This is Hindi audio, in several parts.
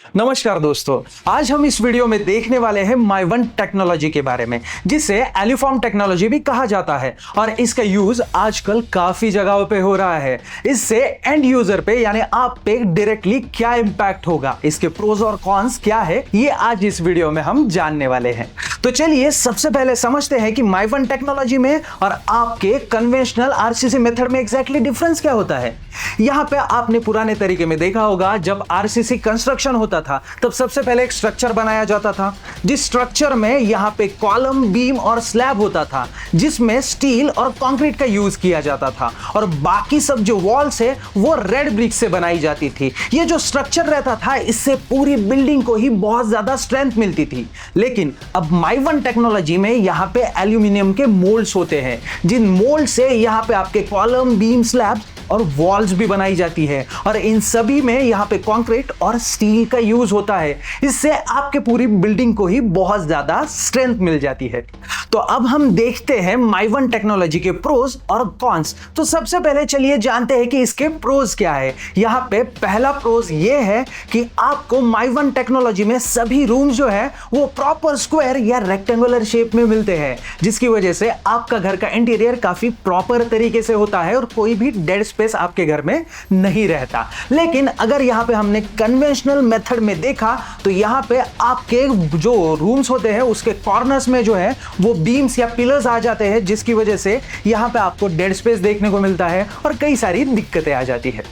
नमस्कार दोस्तों, आज हम इस वीडियो में देखने वाले हैं माइवन टेक्नोलॉजी के बारे में, जिसे एलिफॉर्म टेक्नोलॉजी भी कहा जाता है और इसका यूज आजकल काफी जगहों पे हो रहा है। इससे एंड यूजर पे यानी आप पे डायरेक्टली क्या इंपैक्ट होगा, इसके प्रोज और कॉन्स क्या है, ये आज इस वीडियो में हम जानने वाले हैं। तो चलिए सबसे पहले समझते हैं कि माइवन टेक्नोलॉजी में और आपके कन्वेंशनल आरसीसी मेथड में एग्जैक्टली डिफरेंस क्या होता है। यहाँ पे आपने पुराने तरीके में देखा होगा, जब आरसीसी कंस्ट्रक्शन होता था तब सबसे पहले एक स्ट्रक्चर बनाया जाता था, जिस स्ट्रक्चर में यहाँ पे कॉलम, बीम और स्लैब होता था, जिसमें स्टील और कंक्रीट का यूज किया जाता था और बाकी सब जो वॉल्स है वो रेड ब्रिक से बनाई जाती थी। ये जो स्ट्रक्चर रहता था इससे पूरी बिल्डिंग को ही बहुत ज्यादा स्ट्रेंथ मिलती थी। लेकिन अब माइवन टेक्नोलॉजी में यहाँ पे एल्यूमिनियम के मोल्ड्स होते हैं, जिन मोल्ड से यहाँ पे आपके कॉलम, बीम, स्लैब और वॉल्स भी बनाई जाती है और इन सभी में यहाँ पे कंक्रीट और स्टील का यूज होता है। इससे आपके पूरी बिल्डिंग को ही बहुत ज्यादा स्ट्रेंथ मिल जाती है। तो अब हम देखते हैं माइवन टेक्नोलॉजी के प्रोज और कॉन्स। तो सबसे पहले चलिए जानते हैं कि इसके प्रोज क्या है। यहाँ पे पहला प्रोज ये है कि आपको माइवन टेक्नोलॉजी में सभी रूम जो है वो प्रॉपर स्क्वायर या रेक्टेंगुलर शेप में मिलते हैं, जिसकी वजह से आपका घर का इंटीरियर काफी प्रॉपर तरीके से होता है और कोई भी डेड स्पेस आपके घर में नहीं रहता। लेकिन अगर यहाँ पे हमने कन्वेंशनल मेथड में देखा तो यहाँ पे आपके जो रूम्स होते हैं उसके कॉर्नर्स में जो है वो बीम्स या पिलर्स आ जाते हैं, जिसकी वजह से यहाँ पे आपको डेड स्पेस देखने को मिलता है और कई सारी दिक्कतें आ जाती है।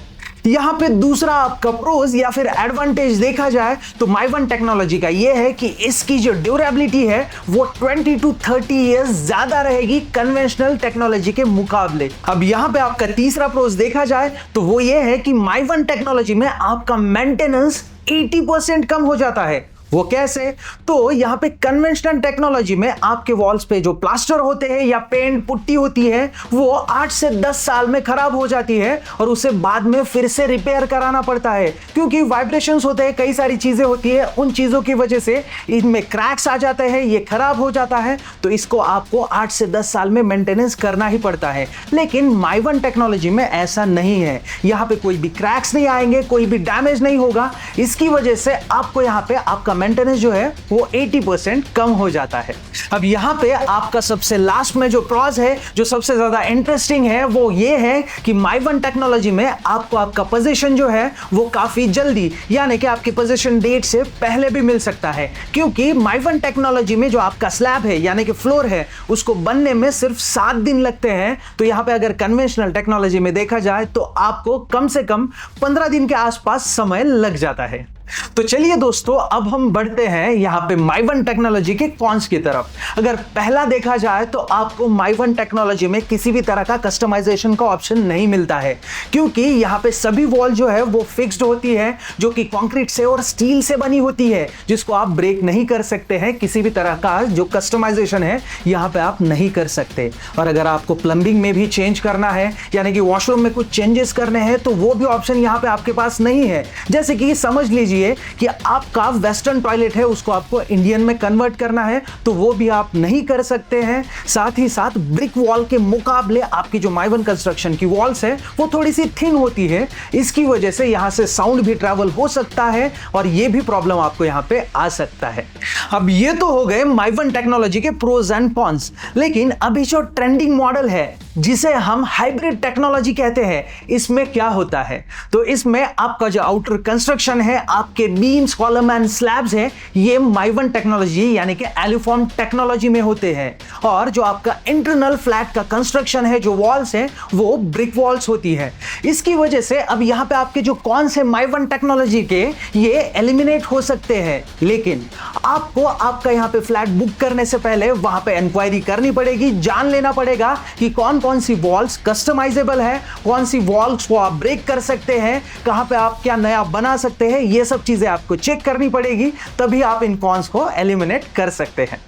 यहाँ पे दूसरा आपका प्रोज या फिर एडवांटेज देखा जाए तो माइवन टेक्नोलॉजी का ये है कि इसकी जो ड्यूरेबिलिटी है वो 20 to 30 इयर्स ज्यादा रहेगी कन्वेंशनल टेक्नोलॉजी के मुकाबले। अब यहाँ पे आपका तीसरा प्रोज देखा जाए तो वो ये है कि माइवन टेक्नोलॉजी में आपका मेंटेनेंस 80% कम हो जाता है। वो कैसे? तो यहाँ पे कन्वेंशनल टेक्नोलॉजी में आपके वॉल्स पे जो प्लास्टर होते हैं या पेंट पुट्टी होती है वो 8 से 10 साल में खराब हो जाती है और उसे बाद में फिर से रिपेयर कराना पड़ता है, क्योंकि वाइब्रेशंस होते हैं, कई सारी चीजें होती है, उन चीजों की वजह से इनमें क्रैक्स आ जाते हैं, ये खराब हो जाता है। तो इसको आपको 8 से 10 साल में मेंटेनेंस करना ही पड़ता है। लेकिन माइवन टेक्नोलॉजी में ऐसा नहीं है, यहाँ पे कोई भी क्रैक्स नहीं आएंगे, कोई भी डैमेज नहीं होगा। इसकी वजह से आपको यहाँ पे आपका मेंटेनेंस जो है वो 80% कम हो जाता है। अब यहाँ पे आपका सबसे लास्ट में जो प्रोज है, जो सबसे ज्यादा इंटरेस्टिंग है, वो ये है कि माइवन टेक्नोलॉजी में आपको आपका पोजीशन जो है वो काफी जल्दी यानी कि आपकी पोजीशन डेट से पहले भी मिल सकता है, क्योंकि माइवन टेक्नोलॉजी में जो आपका स्लैब है यानी कि फ्लोर है उसको बनने में सिर्फ 7 दिन लगते हैं। तो यहाँ पे अगर कन्वेंशनल टेक्नोलॉजी में देखा जाए तो आपको कम से कम 15 दिन के आसपास समय लग जाता है। तो चलिए दोस्तों, अब हम बढ़ते हैं यहाँ पे माइवन टेक्नोलॉजी के कॉन्स की तरफ। अगर पहला देखा जाए तो आपको माइवन टेक्नोलॉजी में किसी भी तरह का कस्टमाइजेशन का ऑप्शन नहीं मिलता है, क्योंकि यहाँ पे सभी वॉल जो है वो फिक्स्ड होती है, जो कि कंक्रीट से और स्टील से बनी होती है, जिसको आप ब्रेक नहीं कर सकते हैं। किसी भी तरह का जो कस्टमाइजेशन है यहाँ पे आप नहीं कर सकते। और अगर आपको प्लम्बिंग में भी चेंज करना है यानी कि वॉशरूम में कुछ चेंजेस करने हैं तो वो भी ऑप्शन यहाँ पे आपके पास नहीं है। जैसे कि समझ लीजिए कि आपका वेस्टर्न टॉयलेट है उसको आपको इंडियन में कन्वर्ट करना है तो वो भी आप नहीं कर सकते हैं। साथ ही साथ ब्रिक वॉल के मुकाबले आपकी जो माइवन कंस्ट्रक्शन की वॉल्स है वो थोड़ी सी थिन होती है, इसकी वजह से यहां से साउंड भी ट्रैवल हो सकता है और ये भी प्रॉब्लम आपको यहां पे आ सकता है। अब ये तो हो गए माइवन टेक्नोलॉजी के प्रोज एंड कॉन्स, लेकिन अभी जो ट्रेंडिंग मॉडल है जिसे हम हाइब्रिड टेक्नोलॉजी कहते हैं, इसमें क्या होता है? तो इसमें आपका जो आउटर कंस्ट्रक्शन है, आपके बीम्स, कॉलम एंड स्लैब्स है, ये माइवन टेक्नोलॉजी यानी कि एलिफॉर्म टेक्नोलॉजी में होते हैं और जो आपका इंटरनल फ्लैट का कंस्ट्रक्शन है, जो वॉल्स है, वो ब्रिक वॉल्स होती है। इसकी वजह से अब यहाँ पे आपके जो कॉन्स है माइवन टेक्नोलॉजी के, ये एलिमिनेट हो सकते हैं। लेकिन आपको आपका यहाँ पे फ्लैट बुक करने से पहले वहां पे इंक्वायरी करनी पड़ेगी, जान लेना पड़ेगा कि कौन कौन सी वॉल्स कस्टमाइजेबल है, कौन सी वॉल्स को आप ब्रेक कर सकते हैं, कहां पे आप क्या नया बना सकते हैं, ये सब चीजें आपको चेक करनी पड़ेगी, तभी आप इन कॉन्स को एलिमिनेट कर सकते हैं।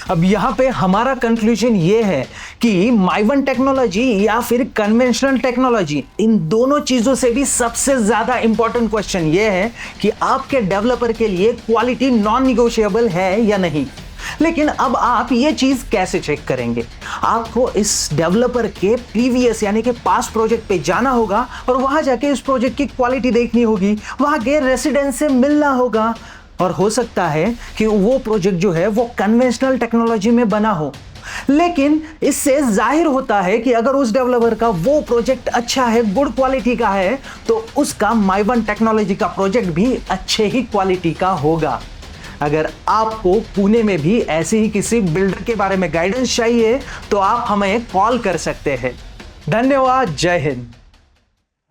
अब यहां पे हमारा कंक्लूजन ये है कि माइवन टेक्नोलॉजी या फिर कन्वेंशनल टेक्नोलॉजी, इन दोनों चीजों से भी सबसे ज्यादा इंपॉर्टेंट क्वेश्चन ये है कि आपके डेवलपर के लिए क्वालिटी नॉन निगोशिएबल है या नहीं। लेकिन अब आप ये चीज कैसे चेक करेंगे? आपको इस डेवलपर के प्रीवियस यानी कि पास्ट प्रोजेक्ट पे जाना होगा और वहां जाके इस प्रोजेक्ट की क्वालिटी देखनी होगी, वहां के रेसिडेंट से मिलना होगा, और हो सकता है कि वो प्रोजेक्ट जो है वो कन्वेंशनल टेक्नोलॉजी में बना हो। लेकिन इससे जाहिर होता है कि अगर उस डेवलपर का वो प्रोजेक्ट अच्छा है, गुड क्वालिटी का है, तो उसका माइवन टेक्नोलॉजी का प्रोजेक्ट भी अच्छे ही क्वालिटी का होगा। अगर आपको पुणे में भी ऐसे ही किसी बिल्डर के बारे में गाइडेंस चाहिए तो आप हमें कॉल कर सकते हैं। धन्यवाद। जय हिंद।